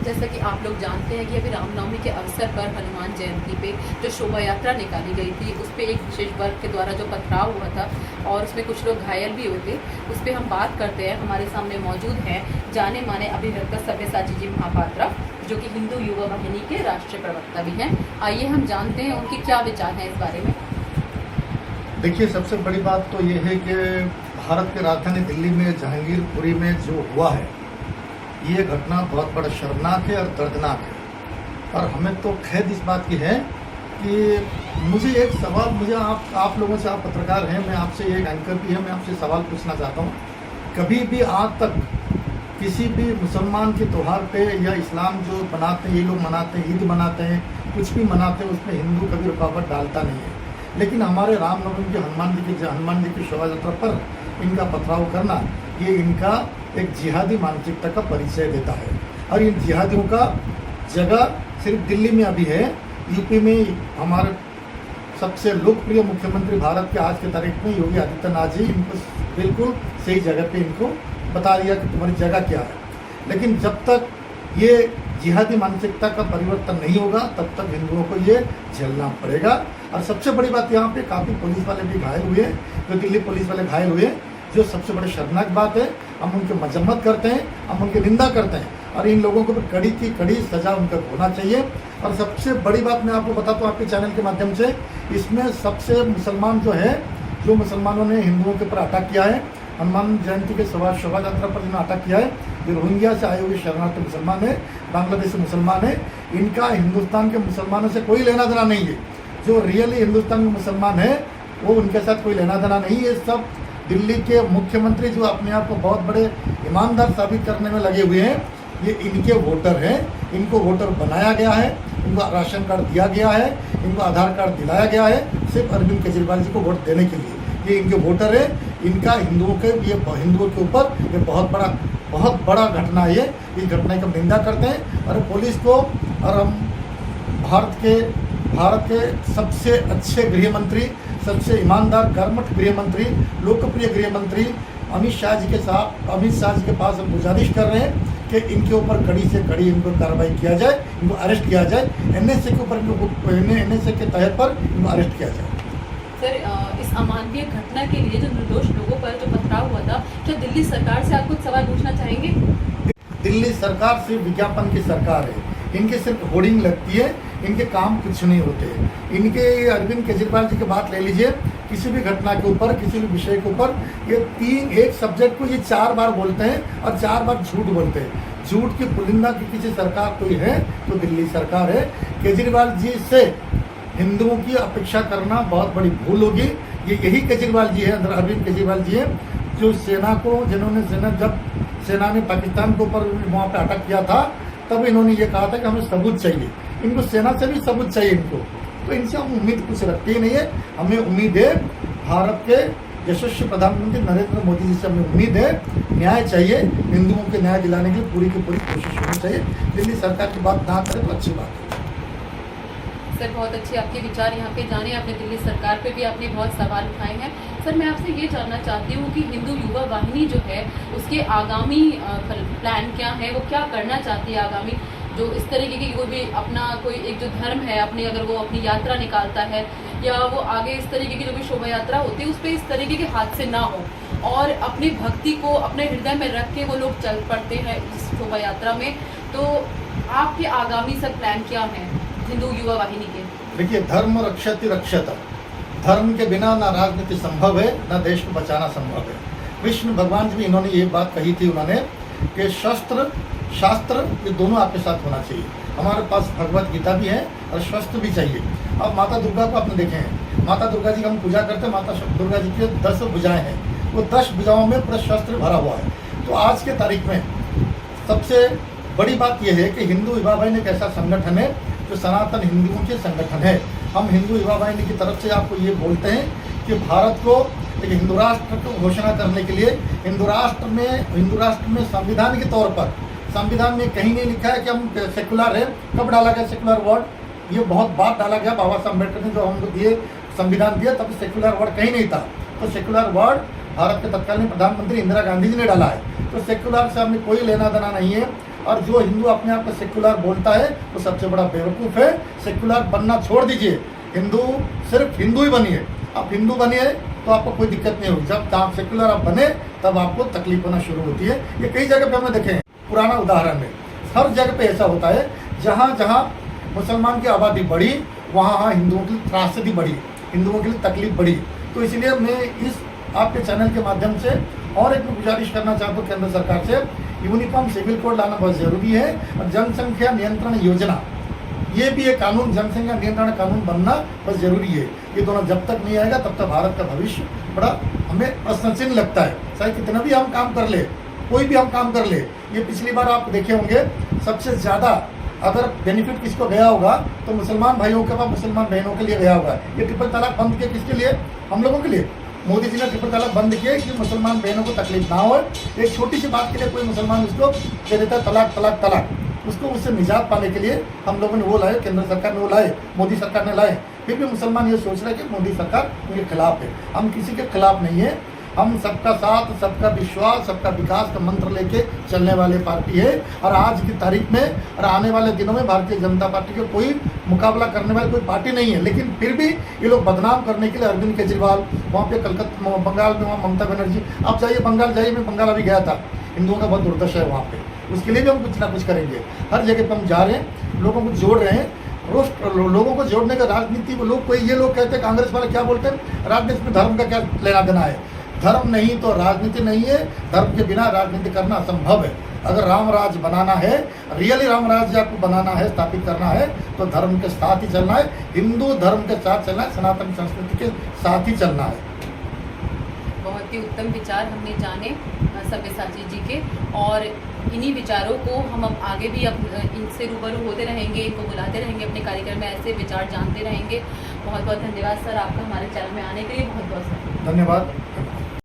जैसा कि आप लोग जानते हैं कि अभी रामनवमी के अवसर पर हनुमान जयंती पे जो शोभा यात्रा निकाली गई थी उस पर एक विशेष वर्ग के द्वारा जो पथराव हुआ था और उसमें कुछ लोग घायल भी हुए थे, उस पर हम बात करते हैं। हमारे सामने मौजूद हैं जाने माने अभिनेता सव्यसाची जी महापात्रा, जो कि हिंदू युवा वाहिनी के राष्ट्रीय प्रवक्ता भी हैं। आइए हम जानते हैं उनके क्या विचार हैं इस बारे में। देखिए, सबसे बड़ी बात तो ये है कि भारत की राजधानी दिल्ली में जहांगीरपुरी में जो हुआ है, ये घटना बहुत बड़ा शर्मनाक है और दर्दनाक है। और हमें तो खेद इस बात की है कि मुझे एक सवाल, मुझे आप लोगों से, आप पत्रकार हैं, मैं आपसे, एक एंकर भी है, मैं आपसे सवाल पूछना चाहता हूँ। कभी भी आज तक किसी भी मुसलमान के त्यौहार पे या इस्लाम जो बनाते हैं, ये लोग मनाते हैं, ईद मनाते हैं, कुछ भी मनाते हैं, उसमें हिंदू कभी रुकावट डालता नहीं है। लेकिन हमारे रामनवमी के हनुमान जी की शोभा यात्रा पर इनका पथराव करना, ये इनका एक जिहादी मानसिकता का परिचय देता है। और इन जिहादियों का जगह सिर्फ दिल्ली में अभी है, यूपी में हमारे सबसे लोकप्रिय मुख्यमंत्री भारत के आज के तारीख में योगी आदित्यनाथ जी इनको बिल्कुल सही जगह पे इनको बता दिया कि तुम्हारी जगह क्या है। लेकिन जब तक ये जिहादी मानसिकता का परिवर्तन नहीं होगा तब तक हिंदुओं को ये झेलना पड़ेगा। और सबसे बड़ी बात, यहाँ पे काफ़ी पुलिस वाले भी घायल हुए, जो दिल्ली पुलिस वाले घायल हुए, जो सबसे बड़ी शर्मनाक बात है। हम उनकी मजम्मत करते हैं, हम उनकी निंदा करते हैं और इन लोगों को भी कड़ी की कड़ी सजा उनका होना चाहिए। और सबसे बड़ी बात मैं आपको बताता हूँ आपके चैनल के माध्यम से, इसमें सबसे मुसलमान जो मुसलमानों ने हिंदुओं के ऊपर अटैक किया है, हनुमान जयंती के शोभा यात्रा पर जिन्होंने अटैक किया है, ये रोहिंग्या से आए हुए शरणार्थी मुसलमान है, बांग्लादेश से मुसलमान है। इनका हिंदुस्तान के मुसलमानों से कोई लेना देना नहीं है। जो रियली हिंदुस्तान के मुसलमान है वो उनके साथ कोई लेना देना नहीं है। सब दिल्ली के मुख्यमंत्री जो अपने आप को बहुत बड़े ईमानदार साबित करने में लगे हुए हैं, ये इनके वोटर हैं। इनको वोटर बनाया गया है, इनको राशन कार्ड दिया गया है, इनको आधार कार्ड दिलाया गया है सिर्फ अरविंद केजरीवाल जी को वोट देने के लिए। ये इनके वोटर है। इनका हिंदुओं के ऊपर ये बहुत बड़ा घटना है। इस घटना की हम निंदा करते हैं। और पुलिस को, और हम भारत के सबसे अच्छे गृह मंत्री, सबसे ईमानदार कर्मठ गृह मंत्री, लोकप्रिय गृह मंत्री अमित शाह जी के पास हम गुजारिश कर रहे हैं कि इनके ऊपर कड़ी से कड़ी इनको कार्रवाई किया जाए, इनको अरेस्ट किया जाए। एनएसए के ऊपर एनएसए के तहत पर इनको अरेस्ट किया जाए। सर, इस अमानवीय घटना के लिए जो निर्दोष लोगों पर जो पथराव हुआ था, क्या दिल्ली सरकार से आप कुछ सवाल पूछना चाहेंगे? दिल्ली सरकार सिर्फ विज्ञापन की सरकार है। इनके सिर्फ होर्डिंग लगती है, इनके काम कुछ नहीं होते। इनके अरविंद केजरीवाल जी की बात ले लीजिए, किसी भी घटना के ऊपर, किसी भी विषय के ऊपर, ये एक सब्जेक्ट को ये 4 बार बोलते हैं और 4 बार झूठ बोलते हैं। झूठ की पुलिंदा की किसी सरकार कोई है तो दिल्ली सरकार है। केजरीवाल जी से हिंदुओं की अपेक्षा करना बहुत बड़ी भूल होगी। ये यही केजरीवाल जी है, अरविंद केजरीवाल जी है, जो जब सेना ने पाकिस्तान के ऊपर वहाँ पे अटैक किया था, तब इन्होंने ये कहा था कि हमें सबूत चाहिए। इनको सेना से भी सबूत चाहिए इनको, तो इनसे हम उम्मीद कुछ रखते ही नहीं है। हमें उम्मीद है भारत के यशस्वी प्रधानमंत्री नरेंद्र मोदी जी से हमें उम्मीद है, न्याय चाहिए, हिंदुओं के न्याय दिलाने के लिए पूरी की पूरी कोशिश होनी चाहिए। दिल्ली सरकार की बात ना करे तो अच्छी बात है। सर, बहुत अच्छे आपके विचार यहाँ पे जाने। आपने दिल्ली सरकार पे भी आपने बहुत सवाल उठाए हैं। सर, मैं आपसे ये जानना चाहती हूँ कि हिंदू युवा वाहिनी जो है उसके आगामी प्लान क्या है, वो क्या करना चाहती है आगामी, जो इस तरीके की कोई भी अपना कोई एक जो धर्म है अपनी, अगर वो अपनी यात्रा निकालता है या वो आगे इस तरीके की जो भी शोभा यात्रा होती है उस पर इस तरीके के हादसे ना हो और अपनी भक्ति को अपने हृदय में रख के वो लोग चल पड़ते हैं इस शोभा यात्रा में, तो आपके आगामी सब प्लान क्या है हिंदू युवा वाहिनी के? देखिए, धर्म रक्षति रक्षत। धर्म के बिना ना राजनीति संभव है, ना देश को बचाना संभव है। कृष्ण भगवान जी भी इन्होंने ये बात कही थी, उन्होंने कि शस्त्र शास्त्र ये दोनों आपके साथ होना चाहिए। हमारे पास भगवत गीता भी है और शस्त्र भी चाहिए। अब माता दुर्गा को आपने देखे हैं, माता दुर्गा जी की हम पूजा करते हैं, माता दुर्गा जी की 10 भुजाएं हैं, वो 10 भुजाओं में पूरा शस्त्र भरा हुआ है। तो आज के तारीख में सबसे बड़ी बात यह है कि हिंदू युवा वाहिनी एक ऐसा संगठन है जो सनातन हिंदुओं के संगठन है। हम हिंदू युवा वाहिनी की तरफ से आपको ये बोलते हैं कि भारत को एक हिंदू राष्ट्र को घोषणा करने के लिए हिंदू राष्ट्र में संविधान के तौर पर, संविधान में कहीं नहीं लिखा है कि हम सेकुलर है। कब डाला गया सेकुलर वर्ड? ये बहुत बात डाला गया। बाबा साहब अम्बेडकर ने जो हमको दिए संविधान दिया, तब सेकुलर वर्ड कहीं नहीं था। तो सेकुलर वर्ड भारत के तत्कालीन प्रधानमंत्री इंदिरा गांधी जी ने डाला है। तो सेकुलर से हमें कोई लेना देना नहीं है। और जो हिंदू अपने आप को सेक्युलर बोलता है वो सबसे बड़ा बेवकूफ़ है। सेक्युलर बनना छोड़ दीजिए, हिंदू सिर्फ हिंदू ही बनिए। आप हिंदू बनिए तो आपको कोई दिक्कत नहीं होगी। जब आप सेक्युलर आप बने तब आपको तकलीफ होना शुरू होती है। ये कई जगह पे हमने देखे हैं, पुराना उदाहरण है, हर जगह पे ऐसा होता है। जहाँ जहाँ मुसलमान की आबादी बढ़ी वहाँ हिंदुओं की त्रासदी बढ़ी, हिंदुओं के लिए तकलीफ बढ़ी। तो इसलिए मैं इस आपके चैनल के माध्यम से और एक गुजारिश करना चाहता हूँ केंद्र सरकार से, यूनिफॉर्म सिविल कोड लाना बहुत ज़रूरी है। और जनसंख्या नियंत्रण योजना, ये भी एक कानून, जनसंख्या नियंत्रण कानून बनना बहुत जरूरी है। ये दोनों जब तक नहीं आएगा तब तक भारत का भविष्य बड़ा हमें प्रश्नचिन्ह लगता है। चाहे कितना भी हम काम कर ले, कोई भी हम काम कर ले, ये पिछली बार आप देखे होंगे सबसे ज़्यादा अगर बेनिफिट किसको गया होगा तो मुसलमान भाइयों के पास, मुसलमान बहनों के लिए गया होगा। ये ट्रिपल तलाक बंद किया किसके लिए? हम लोगों के लिए। मोदी जी ने ट्रिपल तलाक बंद किया कि मुसलमान बहनों को तकलीफ ना हो। एक छोटी सी बात के लिए कोई मुसलमान उसको कह देता है तलाक तलाक तलाक, उसको उससे निजात पाने के लिए हम लोगों ने वो लाए, केंद्र सरकार ने वो लाए, मोदी सरकार ने लाए। फिर भी मुसलमान ये सोच रहे हैं कि मोदी सरकार उनके खिलाफ है। हम किसी के खिलाफ नहीं है, हम सबका साथ, सबका विश्वास, सबका विकास का मंत्र लेके चलने वाले पार्टी है। और आज की तारीख में और आने वाले दिनों में भारतीय जनता पार्टी का कोई मुकाबला करने वाली कोई पार्टी नहीं है। लेकिन फिर भी ये लोग बदनाम करने के लिए अरविंद केजरीवाल, वहाँ पे कलकत्ता बंगाल में वहाँ ममता बनर्जी, आप जाइए बंगाल जाइए, मैं बंगाल अभी गया था, हिंदुओं का बहुत दुर्दशा है वहाँ पे। उसके लिए भी हम कुछ ना कुछ करेंगे। हर जगह पे हम जा रहे हैं, लोगों को जोड़ रहे हैं। रोज लोगों को जोड़ने का राजनीति लोग, कोई ये लोग कहते हैं, कांग्रेस वाले क्या बोलते हैं, राजनीति में धर्म का क्या लेना देना है। धर्म नहीं तो राजनीति नहीं है, धर्म के बिना राजनीति करना असंभव है। अगर राम राज बनाना है, रियली राम राज्य आपको बनाना है, स्थापित करना है, तो धर्म के साथ ही चलना है, हिंदू धर्म के साथ चलना है, सनातन संस्कृति के साथ ही चलना है। बहुत ही उत्तम विचार हमने जाने सब्यसाची जी के, और इन्हीं विचारों को हम अब आगे भी इनसे रूबरू होते रहेंगे, इनको बुलाते रहेंगे अपने कार्यक्रम में, ऐसे विचार जानते रहेंगे। बहुत बहुत धन्यवाद सर आपका हमारे चैनल में आने के लिए, बहुत बहुत धन्यवाद।